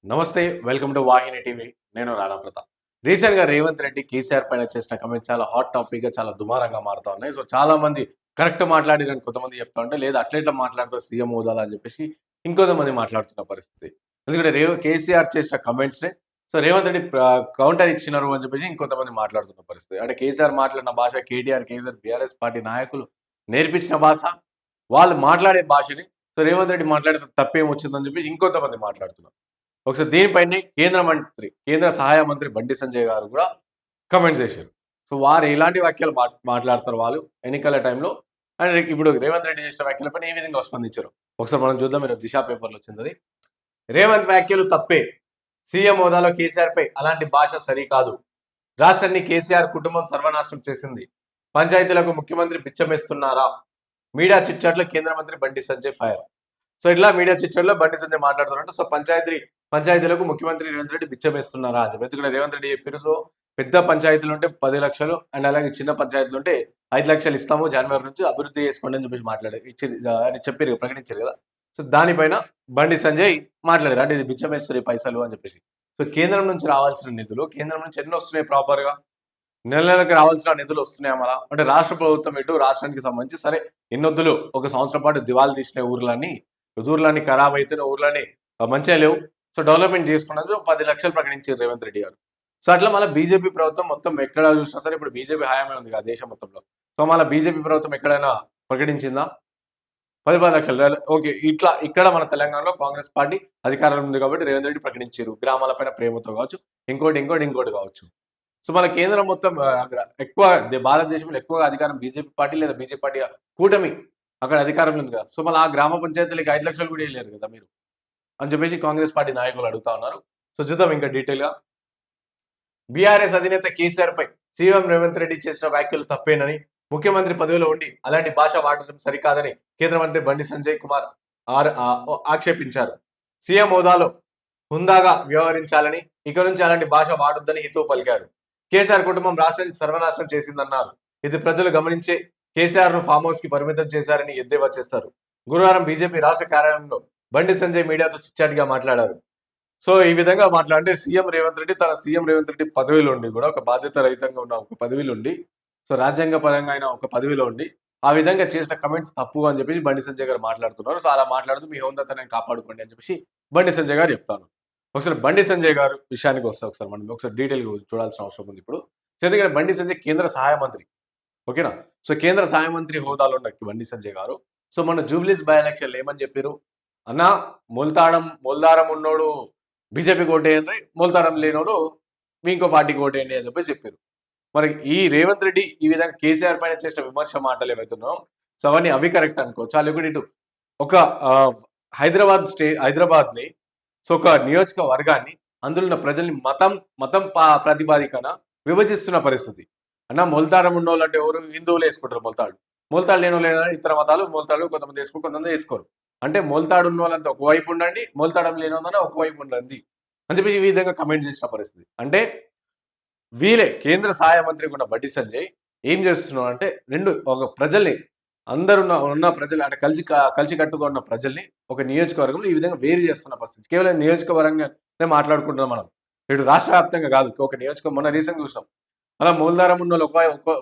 నమస్తే. Welcome to Vahini TV. నేను రానా ప్రతాప్. రీసెంట్‌గా రేవంత్ రెడ్డి, కేసీఆర్ పైన చేసిన కామెంట్స్ చాలా హాట్ టాపిక్‌గా, చాలా దుమారంగా మారుతా ఉన్నాయి. సో, చాలా మంది కరెక్ట్ మాట్లాడిరని కొంతమంది చెప్తా ఉంటే, లేదా అట్లెట్లా మాట్లాడతావు సీఎం హోదాలో అని చెప్పేసి ఇంకొంతమంది మాట్లాడుతున్న పరిస్థితి. ఎందుకంటే కేసీఆర్ చేసిన కామెంట్స్‌ని సో, రేవంత్ రెడ్డి కౌంటర్ ఇచ్చినారు అని చెప్పేసి ఇంకొంతమంది మాట్లాడుతున్న పరిస్థితి. అంటే కేసీఆర్ మాట్లాడిన భాష కేసీఆర్, బీఆర్ఎస్ పార్టీ నాయకులు నేర్పించిన భాష, వాళ్ళు మాట్లాడే భాషని సో, రేవంత్ రెడ్డి మాట్లాడితే తప్పేం వచ్చిందని చెప్పేసి ఇంకొంతమంది మాట్లాడుతున్నారు. ఒకసారి దీనిపైనే కేంద్ర సహాయ మంత్రి బండి సంజయ్ గారు కూడా కామెంట్స్ చేశారు. సో, వారు ఎలాంటి వ్యాఖ్యలు మాట్లాడతారు వాళ్ళు ఎన్నికల టైంలో అండ్ ఇప్పుడు రేవంత్ రెడ్డి చేసిన వ్యాఖ్యలపైన ఏ విధంగా స్పందించారు. ఒకసారి మనం చూద్దాం. మీరు దిశ పేపర్‌లో వచ్చిందది. రేవంత్ వ్యాఖ్యలు తప్పే. సీఎం హోదాలో కేసీఆర్‌పై అలాంటి భాష సరికాదు. రాష్ట్రాన్ని కేసీఆర్ కుటుంబం సర్వనాశనం చేసింది. పంచాయతీలకు ముఖ్యమంత్రి బిచ్చమేస్తున్నారా? మీడియా చిట్చాట్లో కేంద్ర మంత్రి బండి సంజయ్ ఫైర్. సో, ఇట్లా మీడియా చిట్చాట్లో బండి సంజయ్ మాట్లాడుతున్నట్టు. సో, పంచాయతీలకు ముఖ్యమంత్రి రేవంత్ రెడ్డి బిచ్చమేస్తున్నారా అని చెప్పి. ఎందుకంటే రేవంత్ రెడ్డి చెప్పారు. సో, పెద్ద పంచాయతీలుంటే 10,00,000 అండ్ అలాగే చిన్న పంచాయతీలుంటే 5,00,000 ఇస్తాము జనవరి నుంచి అభివృద్ధి చేసుకోండి అని చెప్పేసి అని చెప్పారు, ప్రకటించారు కదా. సో, దానిపైన బండి సంజయ్ మాట్లాడారు. అంటే ఇది బిచ్చమేస్తారు పైసలు అని చెప్పేసి. సో, కేంద్రం నుంచి రావాల్సిన నిధులు కేంద్రం నుంచి ఎన్ని వస్తున్నాయి ప్రాపర్‌గా? నెల నెలకి రావాల్సిన నిధులు వస్తున్నాయా మరా? అంటే రాష్ట్ర ప్రభుత్వం రాష్ట్రానికి సంబంధించి సరే ఎన్నొద్దులు ఒక సంవత్సరం పాటు దివాళా తీసిన ఊర్లన్నీ ఖరాబ్ అయితున్న ఊర్లన్నీ మంచిగా లేవు. సో, డెవలప్‌మెంట్ చేసుకున్నందుకు 10,00,000 ప్రకటించారు రేవంత్ రెడ్డి గారు. సో, అట్లా మళ్ళా బీజేపీ ప్రభుత్వం మొత్తం ఎక్కడ చూసినా సరే ఇప్పుడు బీజేపీ హయామే ఉంది కదా దేశం మొత్తంలో. సో, మళ్ళా బీజేపీ ప్రభుత్వం ఎక్కడైనా ప్రకటించిందా? 10 లక్షలు ఓకే. ఇక్కడ మన తెలంగాణలో కాంగ్రెస్ పార్టీ అధికారంలో ఉంది కాబట్టి రేవంత్ రెడ్డి ప్రకటించారు. గ్రామాల పైన ప్రేమతో కావచ్చు, ఇంకోటి కావచ్చు. సో, మన కేంద్రం మొత్తం అక్కడ ఎక్కువ భారతదేశంలో ఎక్కువగా అధికారం బీజేపీ పార్టీ లేదా బీజేపీ పార్టీ కూటమి అక్కడ అధికారంలో ఉంది కదా. సో, మళ్ళా ఆ గ్రామ పంచాయతీలకి 5,00,000 కూడా ఇయ్యలేరు కదా మీరు అని చెప్పేసి కాంగ్రెస్ పార్టీ నాయకులు అడుగుతా ఉన్నారు. సో, చూద్దాం ఇంకా డీటెయిల్‌గా. బీఆర్ఎస్ అధినేత కేసీఆర్‌పై సీఎం రేవంత్ రెడ్డి చేసిన వ్యాఖ్యలు తప్పేనని, ముఖ్యమంత్రి పదవిలో ఉండి అలాంటి భాష వాడటం సరికాదని కేంద్ర మంత్రి బండి సంజయ్ కుమార్ ఆక్షేపించారు. సీఎం హోదాలో హుందాగా వ్యవహరించాలని, ఇక నుంచి అలాంటి భాష వాడొద్దని హితవు పలికారు. కేసీఆర్ కుటుంబం రాష్ట్రాన్ని సర్వనాశనం చేసిందన్నారు. ఇది ప్రజలు గమనించే కేసీఆర్‌ను ఫామ్ హౌస్‌కి పరిమితం చేశారని ఎద్దేవా చేస్తారు. గురువారం బీజేపీ రాష్ట్ర కార్యాలయంలో బండి సంజయ్ మీడియాతో చిట్చాట్‌గా మాట్లాడారు. సో, ఈ విధంగా మాట్లాడంటే సీఎం రేవంత్ రెడ్డి పదవిలో ఉండి కూడా ఒక బాధ్యత రహితంగా ఉన్న ఒక పదవిలో ఉండి, సో, రాజ్యాంగ పరంగా ఆయన ఒక పదవిలో ఉండి, ఆ విధంగా చేసిన కామెంట్స్ తప్పు అని చెప్పేసి బండి సంజయ్ గారు మాట్లాడుతున్నారు. సో, అలా మాట్లాడుతూ మీ హోందాతనాన్ని కాపాడుకోండి అని చెప్పేసి బండి సంజయ్ గారు చెప్తాను. ఒకసారి బండి సంజయ్ గారు విషయానికి వస్తే ఒకసారి మనం ఒకసారి డీటెయిల్‌గా చూడాల్సిన అవసరం ఉంది ఇప్పుడు. సో, ఎందుకంటే బండి సంజయ్ కేంద్ర సహాయ మంత్రి. ఓకేనా? సో, కేంద్ర సహాయ మంత్రి హోదాలో ఉన్న బండి సంజయ్ గారు సో, మొన్న జూబ్లీస్ బై ఎలక్షన్‌లో ఏమని చెప్పిర్రు? అన్నా మొల్దారం ఉన్నోడు బీజేపీకి ఓటేయండ్రి, మొల్తారం లేనోడు మీ ఇంకో పార్టీకి ఓటేయండి అని చెప్పేసి చెప్పారు. మరి ఈ రేవంత్ రెడ్డి ఈ విధంగా కేసీఆర్ పైన చేసిన విమర్శ మాటలు ఏవైతున్నాయో సో, అవన్నీ అవి కరెక్ట్ అనుకోవచ్చా? లేకుంటే ఇటు ఒక హైదరాబాద్‌ని సో, ఒక నియోజకవర్గాన్ని అందులో ఉన్న ప్రజల్ని మతం ప్రాతిపదికన విభజిస్తున్న పరిస్థితి. అన్న మొలతారం ఉన్నోళ్ళంటే ఎవరు? హిందువులు యేసుకుంటారు మొలతాడు. మొలతాడు లేనోళ్ళు ఇతర మతాలు మొలతాడు కొంతమంది యేసుకోరు, కొంతమంది యేసుకోరు. అంటే మొలతాడు ఉన్నోళ్ళంతా ఒకవైపు ఉండండి, మొలతాడం లేనోళ్ళంతా ఒకవైపు ఉండండి అని చెప్పేసి ఈ విధంగా కామెంట్ చేసిన పరిస్థితి. అంటే వీళ్ళే కేంద్ర సహాయ మంత్రిగా ఉన్న బండి సంజయ్ ఏం చేస్తున్నారంటే ఒక ప్రజల్ని ఉన్న ప్రజలు అంటే కలిసికట్టుగా ఉన్న ప్రజల్ని ఒక నియోజకవర్గంలో ఈ విధంగా వేరు చేస్తున్న పరిస్థితి. కేవలం నియోజకవర్గంగానే మాట్లాడుకుంటున్నాం మనం. ఇటు రాష్ట్ర వ్యాప్తంగా కాదు. ఒక నియోజకవర్గం మొన్న రీసెంట్‌గా చూసాం. అలా మూలధారం ఉన్నోళ్ళు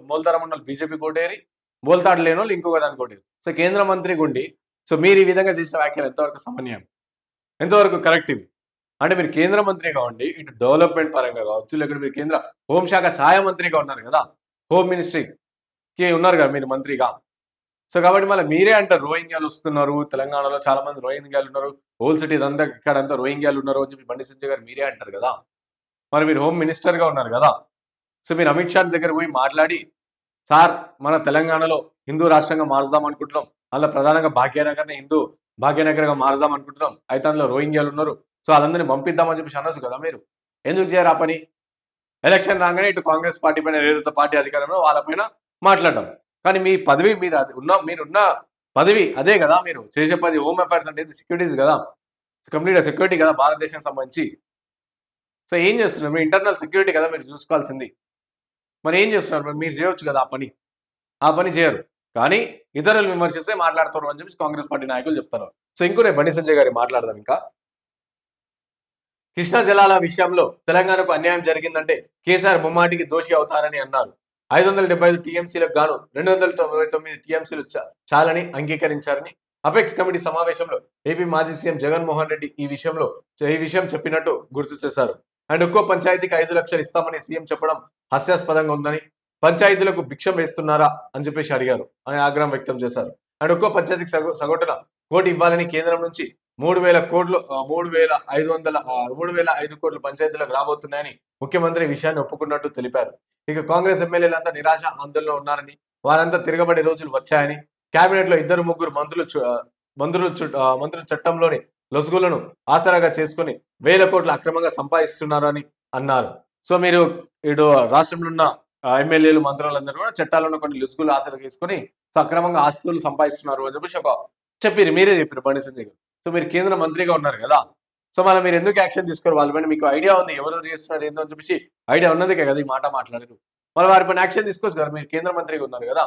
మూలధారం ఉన్నోళ్ళు బీజేపీకి ఓటేయరి, మూలతాడు లేనోళ్ళు ఇంకొక దానికి ఓటేయరు. సో, కేంద్ర మంత్రిగా ఉండి సో, మీరు ఈ విధంగా చేసిన వ్యాఖ్యలు ఎంతవరకు సమన్వయం? ఎంతవరకు కరెక్ట్ ఇవి? అంటే మీరు కేంద్ర మంత్రిగా ఉండి ఇటు డెవలప్‌మెంట్ పరంగా కావచ్చు, లేకుంటే మీరు కేంద్ర హోంశాఖ సహాయ మంత్రిగా ఉన్నారు కదా! హోమ్ మినిస్ట్రీకి ఉన్నారు కదా మీరు మంత్రిగా. సో, కాబట్టి మళ్ళీ మీరే అంటారు రోహింగ్యాలు వస్తున్నారు. తెలంగాణలో చాలా మంది రోహింగ్యాలు ఉన్నారు. హోల్ సిటీ ఇదంతా ఇక్కడంతా రోహింగ్యాలు ఉన్నారు అని చెప్పి బండి సంజయ్ గారు మీరే అంటారు కదా! మరి మీరు హోమ్ మినిస్టర్‌గా ఉన్నారు కదా! సో, మీరు అమిత్ షా దగ్గర పోయి మాట్లాడి, సార్ మన తెలంగాణలో హిందూ రాష్ట్రంగా మారుద్దాం అనుకుంటున్నాం. అందులో ప్రధానంగా భాగ్యనగర్‌గా మారుద్దాం అనుకుంటున్నాం. అయితే అందులో రోహింగ్యాలు ఉన్నారు. సో, ఆళ్ళందరిని పంపిద్దాం అని చెప్పేసి అనొచ్చు కదా మీరు. ఎందుకు చేయరు ఆ పని? ఎలక్షన్ రాగానే ఇటు కాంగ్రెస్ పార్టీ పైన ఏదైతే పార్టీ అధికారంలో వాళ్ళ పైన మాట్లాడడం. కానీ మీ పదవి మీరున్న పదవి అదే గదా! మీరు చేసే పని హోమ్ అఫైర్స్ అంటే సెక్యూరిటీస్ గదా! కంప్లీట్‌గా సెక్యూరిటీ గదా! భారతదేశానికి సంబంధించి. సో, ఏం చేస్తున్నారు? మీ ఇంటర్నల్ సెక్యూరిటీ కదా మీరు చూసుకోవాల్సింది. మరి ఏం చేస్తున్నారు? మరి మీరు చేయొచ్చు కదా ఆ పని. ఆ పని చేయరు. కానీ ఇతరులు విమర్శిస్తే మాట్లాడతారు అని చెప్పేసి కాంగ్రెస్ పార్టీ నాయకులు చెప్తున్నారు. సో, బండి సంజయ్ గారి మాట్లాడదాం ఇంకా. కృష్ణా జలాల విషయంలో తెలంగాణకు అన్యాయం జరిగిందంటే కేసీఆర్ ముమ్మాటికి దోషి అవుతారని అన్నారు. 575 టీఎంసీలకు గాను 299 టీఎంసీలు చాలని అంగీకరించారని అపెక్స్ కమిటీ సమావేశంలో ఏపీ మాజీ సీఎం జగన్మోహన్ రెడ్డి ఈ విషయం చెప్పినట్టు గుర్తు చేశారు. అండ్ ఒక్కో పంచాయతీకి 5 లక్షలు ఇస్తామని సీఎం చెప్పడం హాస్యాస్పదంగా ఉందని, పంచాయతీలకు భిక్షం వేస్తున్నారా అని చెప్పేసి అడిగారు అని ఆగ్రహం వ్యక్తం చేశారు. అండ్ ఒక్కో పంచాయతీకి సగటున కోటి ఇవ్వాలని కేంద్రం నుంచి 3,000 కోట్లు 3,500 కోట్ల పంచాయతీలకు రాబోతున్నాయని ముఖ్యమంత్రి ఈ విషయాన్ని ఒప్పుకున్నట్టు తెలిపారు. ఇక కాంగ్రెస్ ఎమ్మెల్యేలంతా నిరాశ ఆందోళనలో ఉన్నారని, వారంతా తిరగబడే రోజులు వచ్చాయని, కేబినెట్ లో 2-3 మంత్రులు చట్టంలోని లొసుగులను ఆసరాగా చేసుకుని 1,000 కోట్లు అక్రమంగా సంపాదిస్తున్నారని అన్నారు. సో మీరు ఇటు రాష్ట్రంలో ఉన్న ఎమ్మెల్యేలు మంత్రులందరూ కూడా చట్టాలను కొన్ని లొసుగులు ఆసరా చేసుకుని అక్రమంగా ఆస్తులు సంపాదిస్తున్నారు అని చెప్పేసి మీరే చెప్పారు బండి సంజయ్ గారు. సో మీరు కేంద్ర మంత్రిగా ఉన్నారు కదా, సో మనం మీరు ఎందుకు యాక్షన్ తీసుకోరు? వాళ్ళ పైన మీకు ఐడియా ఉంది ఎవరు చేస్తున్నారు ఏందో అని చెప్పేసి ఐడియా ఉన్నదికే కదా ఈ మాట మాట్లాడారు. మరి వారి పైన యాక్షన్ తీసుకోవచ్చు కదా, మీరు కేంద్ర మంత్రిగా ఉన్నారు కదా,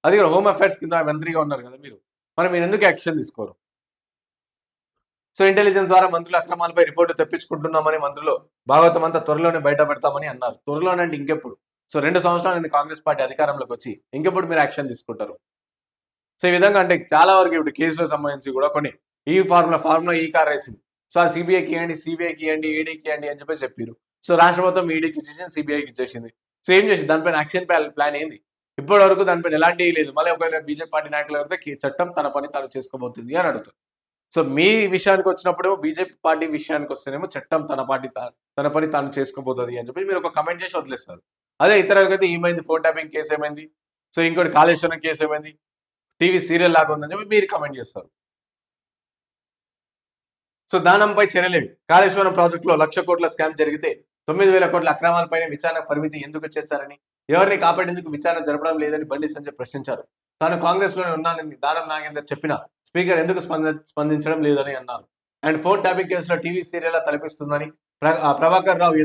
అది కూడా హోమ్ అఫైర్స్ కింద మంత్రిగా ఉన్నారు కదా మీరు, మరి మీరు ఎందుకు యాక్షన్ తీసుకోరు? సో ఇంటెలిజెన్స్ ద్వారా మంత్రుల అక్రమాలపై రిపోర్టు తెప్పించుకుంటున్నామని మంత్రులు భాగవతం అంతా త్వరలోనే బయటపెడతామని అన్నారు. త్వరలోనే అంటే ఇంకెప్పుడు? సో 2 సంవత్సరాలు కాంగ్రెస్ పార్టీ అధికారంలోకి వచ్చి ఇంకెప్పుడు మీరు యాక్షన్ తీసుకుంటారు? సో ఈ విధంగా అంటే చాలా వరకు ఇప్పుడు కేసులకు సంబంధించి కూడా కొన్ని ఈ ఫార్ములా ఈ కార్ రేసింగ్. సో ఆ సిబిఐకి ఇవ్వండి ఈడీకి ఇవ్వండి అని చెప్పేసి చెప్పారు. సో రాష్ట్ర మొత్తం ఈడీకి ఇచ్చేసింది, సిబిఐకి ఇచ్చేసింది. సో ఏం చేసింది? దానిపైన యాక్షన్ ప్లాన్ ఏంది? ఇప్పటి వరకు దానిపైన ఎలాంటి లేదు. మళ్ళీ ఒకవేళ బీజేపీ పార్టీ నాయకులు ఎవరైతే చట్టం తన పని తాను చేసుకోబోతుంది అని అడుగుతారు. సో మీ విషయానికి వచ్చినప్పుడు బీజేపీ పార్టీ విషయానికి వస్తేనేమో చట్టం తన పని తాను చేసుకోబోతుంది అని చెప్పి మీరు ఒక కమెంట్ చేసి వదిలేస్తారు. అదే ఇతరులకైతే ఏమైంది, ఫోన్ ట్యాపింగ్ కేసు ఏమైంది, సో ఇంకోటి కాళేశ్వరం కేసు ఏమైంది, టీవీ సీరియల్ లాగా ఉందని చెప్పి మీరు కమెంట్ చేస్తారు. సో దానంపై చర్యలేవి. కాళేశ్వరం ప్రాజెక్టులో 1,00,000 కోట్ల స్కామ్ జరిగితే 9,000 కోట్ల అక్రమాలపైన విచారణ పరిమితి ఎందుకు చేశారని, ఎవరిని కాపాడేందుకు విచారణ జరపడం లేదని బండి సంజయ్ ప్రశ్నించారు. తాను కాంగ్రెస్ లోనే ఉన్నానని దానం నాగేందర్ చెప్పినా స్పీకర్ ఎందుకు స్పందించడం లేదని అన్నారు. అండ్ ఫోన్ ట్యాపింగ్ కేసులో టీవీ సీరియల్ తలపిస్తుందని, ప్రభాకర్ రావు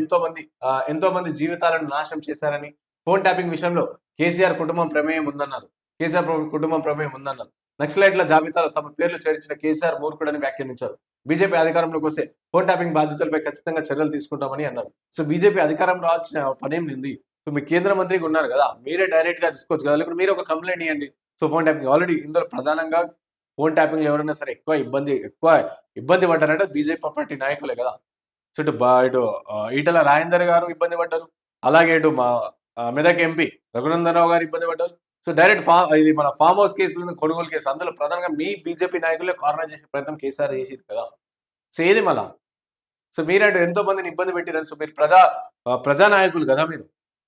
ఎంతో మంది జీవితాలను నాశనం చేశారని, ఫోన్ ట్యాపింగ్ విషయంలో కేసీఆర్ కుటుంబం ప్రమేయం ఉందన్నారు. నక్సలైట్ల జాబితాలో తమ పేర్లు చేర్చిన కేసీఆర్ మూర్ఖుడని వ్యాఖ్యానించారు. బీజేపీ అధికారంలోకి వస్తే ఫోన్ ట్యాపింగ్ బాధితులపై ఖచ్చితంగా చర్యలు తీసుకుంటామని అన్నారు. సో బీజేపీ అధికారం రావాల్సిన పనేం ఉంది. సో మీ కేంద్ర మంత్రికి ఉన్నారు కదా, మీరే డైరెక్ట్ గా తీసుకోవచ్చు కదా, లేకపోతే మీరు ఒక కంప్లైంట్ ఇవ్వండి. సో ఫోన్ ట్యాపింగ్ ఆల్రెడీ ఇందులో ప్రధానంగా ఫోన్ ట్యాపింగ్ ఎవరైనా సరే ఎక్కువ ఇబ్బంది పడ్డారంటే బీజేపీ పార్టీ నాయకులే కదా. సో ఇటు ఈటల రాజేందర్ గారు ఇబ్బంది పడ్డారు, అలాగే ఇటు మా మెదక్ ఎంపీ రఘునందన్ రావు గారు ఇబ్బంది పడ్డారు. సో డైరెక్ట్ ఇది మన ఫామ్ హౌస్ కేసులు, కొనుగోలు కేసు, అందులో ప్రధానంగా మీ బీజేపీ నాయకులే కార్నర్ చేసే ప్రయత్నం కేసీఆర్ చేసింది కదా. సో ఏది మళ్ళా? సో మీరంటే ఎంతో మందిని ఇబ్బంది పెట్టిరని. సో మీరు ప్రజా నాయకులు కదా మీరు,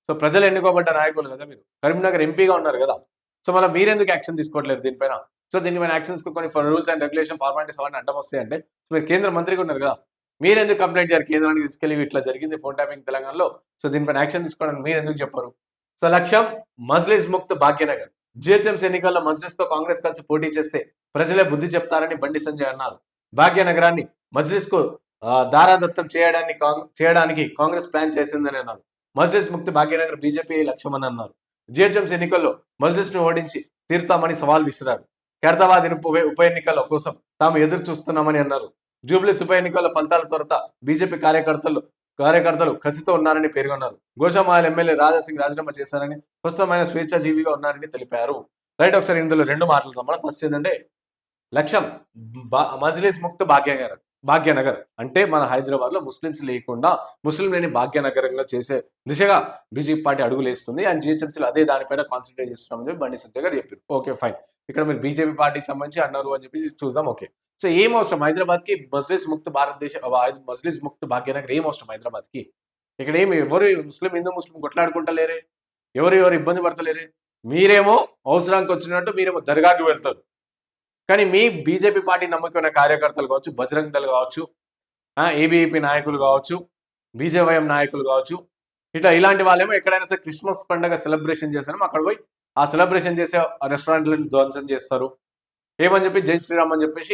సో ప్రజలు ఎన్నుకోబడ్డ నాయకులు కదా మీరు, కరీంనగర్ ఎంపీగా ఉన్నారు కదా. సో మళ్ళీ మీరెందుకు యాక్షన్ తీసుకోవట్లేదు దీనిపైన? సో దీనిపైన యాక్షన్స్ కొన్ని రూల్స్ అండ్ రెగ్యులేషన్ ఫార్మాలిటీస్ అవన్నీ అడ్డం వస్తాయంటే మీరు కేంద్ర మంత్రిగా ఉన్నారు కదా, మీరెందుకు కంప్లైంట్ చేయాలి కేంద్రానికి తీసుకెళ్లి ఇట్లా జరిగింది ఫోన్ ట్యాపింగ్ తెలంగాణలో, సో దీనిపైన యాక్షన్ తీసుకోవడానికి మీరు ఎందుకు చెప్పరు? సో లక్ష్యం మజ్లిస్ ముక్త్ భాగ్యనగర్. జిహెచ్ఎంసీ ఎన్నికల్లో మజ్లిస్ తో కాంగ్రెస్ కలిసి పోటీ చేస్తే ప్రజలే బుద్ధి చెప్తారని బండి సంజయ్ అన్నారు. భాగ్యనగరాన్ని మజ్లిస్ కు దారాదత్తం చేయడానికి కాంగ్రెస్ ప్లాన్ చేసిందని అన్నారు. మజ్లిస్ ముక్తి భాగ్యనగర్ బీజేపీ లక్ష్యం అని అన్నారు. జిహెచ్ఎంసీ ఎన్నికల్లో మజ్లిస్ ను ఓడించి తీరుతామని సవాల్ విసిరారు. ఖైరతాబాద్ ఉప ఎన్నికల కోసం తాము ఎదురు చూస్తున్నామని అన్నారు. జూబ్లీస్ ఉప ఎన్నికల ఫలితాల తర్వాత బీజేపీ కార్యకర్తలు కసితో ఉన్నారని పేర్కొన్నారు. గోషామహల్ ఎమ్మెల్యే రాజాసింగ్ రాజీనామా చేశారని, ప్రస్తుతం ఆయన స్వేచ్ఛాజీవిగా ఉన్నారని తెలిపారు. రైట్, ఒకసారి ఇందులో 2 మాట్లాడదాం మనం. ఫస్ట్ ఏంటంటే లక్ష్యం మజ్లిస్ ముక్త్ భాగ్యనగర్ అంటే మన హైదరాబాద్ లో ముస్లింస్ లేకుండా ముస్లిం లేని భాగ్యనగరంగా చేసే దిశగా బీజేపీ పార్టీ అడుగులు వేస్తుంది. అండ్ జిహెచ్ఎంసీలు అదే దానిపైన కాన్సన్ట్రేట్ చేస్తున్నామని చెప్పి బండి సంజయ్ గారు చెప్పారు. ఓకే ఫైన్, ఇక్కడ మీరు బీజేపీ పార్టీకి సంబంధించి అన్నారు అని చెప్పి చూద్దాం. ఓకే, సో ఏం అవసరం హైదరాబాద్ కి మజ్లిస్ ముక్త్ భాగ్యనగర్? ఏం అవసరం హైదరాబాద్ కి? ఇక్కడ ఏమి ఎవరు హిందూ ముస్లిం కొట్లాడుకుంటలేరే, ఎవరు ఇబ్బంది పడతలేరే. మీరేమో అవసరానికి వచ్చినట్టు మీరేమో దర్గాకి వెళ్తారు, కానీ మీ బీజేపీ పార్టీ నమ్మకమైన కార్యకర్తలు కావచ్చు, బజరంగ్ దళ్ కావచ్చు, ఏబీవీపీ నాయకులు కావచ్చు, బీజేవైఎం నాయకులు కావచ్చు, ఇలాంటి వాళ్ళేమో ఎక్కడైనా సరే క్రిస్మస్ పండుగ సెలబ్రేషన్ చేస్తారేమో అక్కడ పోయి ఆ సెలబ్రేషన్ చేసే రెస్టారెంట్లను ధ్వంసం చేస్తారు. ఏమని చెప్పి జై శ్రీరామ్ అని చెప్పేసి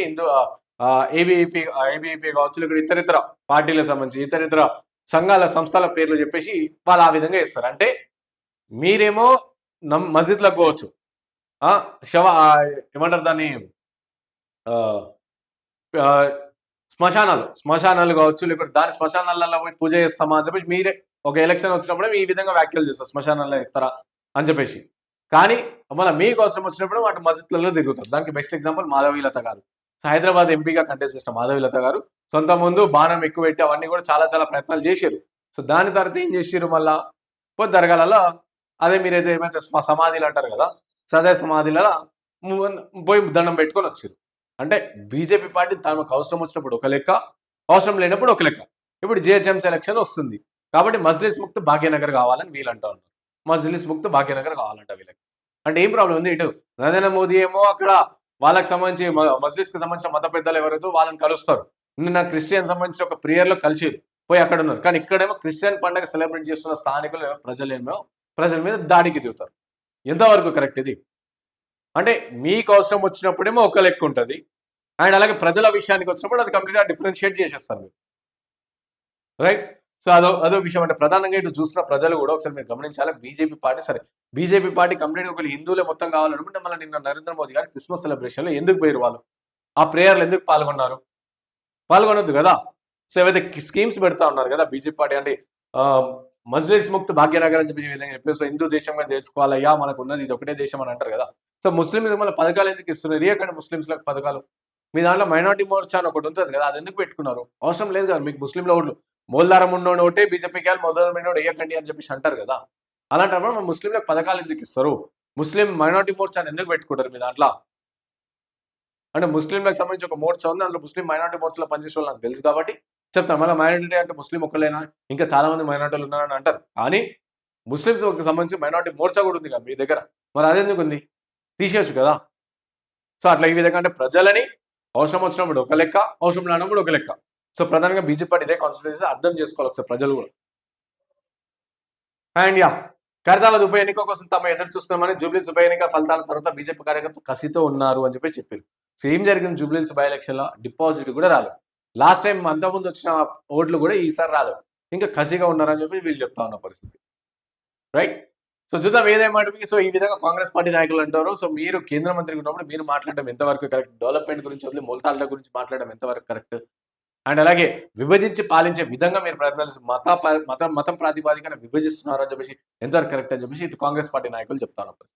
ఏబీవీపీ కావచ్చు, ఇక్కడ ఇతర పార్టీలకు సంబంధించి ఇతర సంస్థల పేర్లు చెప్పేసి వాళ్ళు ఆ విధంగా చేస్తారు. అంటే మీరేమో మస్జిద్లకు పోవచ్చు, ఏమంటారు దాన్ని, శ్మశానాలు కావచ్చు, లేకపోతే దాని శ్మశానాలలో పోయి పూజ చేస్తామా అని చెప్పేసి మీరే ఒక ఎలక్షన్ వచ్చినప్పుడు ఈ విధంగా వ్యాఖ్యలు చేస్తారు శ్మశానాల్లో ఎత్తరా అని చెప్పేసి. కానీ మళ్ళీ మీకోసం వచ్చినప్పుడు వాటి మస్జిద్లలో తిరుగుతారు. దానికి బెస్ట్ ఎగ్జాంపుల్ మాధవీలత గారు. హైదరాబాద్ ఎంపీగా కంటెస్ట్ చేసిన మాధవీలత గారు సొంత ముందు బాణం ఎక్కువ పెట్టి అవన్నీ కూడా చాలా చాలా ప్రయత్నాలు చేశారు. సో దాని తర్వాత ఏం చేసిర్రు మళ్ళా పోయి దర్గాలలో అదే మీరైతే ఏమైతే సమాధులు అంటారు కదా, సదే సమాధిలలో పోయి దండం పెట్టుకొని వచ్చారు. అంటే బీజేపీ పార్టీ తమకు అవసరం వచ్చినప్పుడు ఒక లెక్క, అవసరం లేనప్పుడు ఒక లెక్క. ఇప్పుడు జిహెచ్ఎంసీ ఎలక్షన్ వస్తుంది కాబట్టి మజ్లిస్ ముక్త్ భాగ్యనగర్ కావాలని వీళ్ళు అంటా ఉన్నారు. మజ్లిస్ ముక్త్ భాగ్యనగర్ కావాలంట వీళ్ళకి. అంటే ఏం ప్రాబ్లం ఉంది? ఇటు నరేంద్ర మోదీ ఏమో అక్కడ వాళ్ళకి సంబంధించి మజ్లిస్ కి సంబంధించిన మత పెద్దలు ఎవరైతే వాళ్ళని కలుస్తారు. నిన్న క్రిస్టియన్ సంబంధించిన ఒక ప్రేయర్ లో కలిసి పోయి అక్కడ ఉన్నారు. కానీ ఇక్కడేమో క్రిస్టియన్ పండుగ సెలబ్రేట్ చేస్తున్న స్థానికులు ప్రజలేమో ప్రజల మీద దాడికి దిగుతారు. ఎంతవరకు కరెక్ట్ ఇది? అంటే మీకు అవసరం వచ్చినప్పుడేమో ఒక లెక్క ఉంటుంది, అండ్ అలాగే ప్రజల విషయానికి వచ్చినప్పుడు అది కంప్లీట్గా డిఫరెన్షియేట్ చేసేస్తారు మీరు, రైట్? సో అదో విషయం. అంటే ప్రధానంగా ఇటు చూసిన ప్రజలు కూడా ఒకసారి మీరు గమనించాలి. బీజేపీ పార్టీ సరే, బీజేపీ పార్టీ కంప్లీట్గా ఒకళ్ళు హిందువులే మొత్తం కావాలనుకుంటే మళ్ళీ నిన్న నరేంద్ర మోదీ గారు క్రిస్మస్ సెలబ్రేషన్లో ఎందుకు పోయారు? వాళ్ళు ఆ ప్రేయర్లు ఎందుకు పాల్గొన్నారు? పాల్గొనొద్దు కదా. సో ఏవైతే స్కీమ్స్ పెడతా ఉన్నారు కదా బీజేపీ పార్టీ, అంటే మజ్లిస్ ముక్త్ భాగ్యనగర్ అని చెప్పి సో హిందూ దేశంగా తెలుసుకోవాలయ్యా, మనకు ఉన్నది ఇది ఒకటే దేశం అని అంటారు కదా. సో ముస్లిం మన పథకాలు ఎందుకు ఇస్తున్నారు? ఇవ్వకండి ముస్లింస్లకు పథకాలు. మీ దాంట్లో మైనార్టీ మోర్చా అని ఒకటి ఉంటుంది కదా, అది ఎందుకు పెట్టుకున్నారు? అవసరం లేదు కదా మీకు. ముస్లింల ఓట్లు మోల్దారం ఉన్నోడు ఒకటే బీజేపీకి వెళ్ళి మొదలైన వేయకండి అని చెప్పేసి అంటారు కదా. అలాంటప్పుడు మన ముస్లింలకు పథకాలు ఎందుకు ఇస్తారు? ముస్లిం మైనార్టీ మోర్చాని ఎందుకు పెట్టుకుంటారు మీ దాంట్లో? అంటే ముస్లింలకు సంబంధించి ఒక మోర్చా ఉంది, అందులో ముస్లిం మైనార్టీ మోర్చాలో పనిచేసే వాళ్ళు నాకు తెలుసు కాబట్టి చెప్తాను. మళ్ళీ మైనార్టీ అంటే ముస్లిం ఒక్కలేనా, ఇంకా చాలా మంది మైనార్టీలు ఉన్నారని అంటారు. కానీ ముస్లింస్ సంబంధించి మైనార్టీ మోర్చా కూడా ఉంది కదా మీ దగ్గర, మరి అదెందుకు ఉంది? తీసేయచ్చు కదా. సో అట్లా ఈ విధంగా అంటే ప్రజలని అవసరం వచ్చినప్పుడు ఒక లెక్క, అవసరం లేనప్పుడు ఒక లెక్క. సో ప్రధానంగా బీజేపీ పార్టీ ఇదే కాన్సన్ట్రేట్ అర్థం చేసుకోవాలి ఒకసారి ప్రజలు కూడా. అండ్ ఖైరతాబాద్ ఉప ఎన్నిక కోసం తమ ఎదురు చూస్తున్నామని జూబ్లీస్ ఉప ఎన్నిక ఫలితాల తర్వాత బీజేపీ కార్యకర్తలు కసితో ఉన్నారు అని చెప్పి చెప్పారు. సో ఏం జరిగింది? జూబ్లీస్ బై ఎలక్షన్ లో డిపాజిట్ కూడా రాలేదు. లాస్ట్ టైం అంతకుముందు వచ్చిన ఓట్లు కూడా ఈసారి రాలేదు. ఇంకా కసిగా ఉన్నారని చెప్పి వీళ్ళు చెప్తా ఉన్న పరిస్థితి, రైట్? సో చూద్దాం ఏదేమాటికి. సో ఈ విధంగా కాంగ్రెస్ పార్టీ నాయకులు అంటారు. సో మీరు కేంద్ర మంత్రి ఉన్నప్పుడు మీరు మాట్లాడడం ఎంతవరకు కరెక్ట్? డెవలప్మెంట్ గురించి వదిలి మూలతాళ్ల గురించి మాట్లాడడం ఎంతవరకు కరెక్ట్? అండ్ అలాగే విభజించి పాలించే విధంగా మీరు ప్రయత్నాలు మతం ప్రాతిపాదికన విభజిస్తున్నారు అని చెప్పేసి ఎంతవరకు కరెక్ట్ అని చెప్పేసి ఇటు కాంగ్రెస్ పార్టీ నాయకులు చెప్తాను.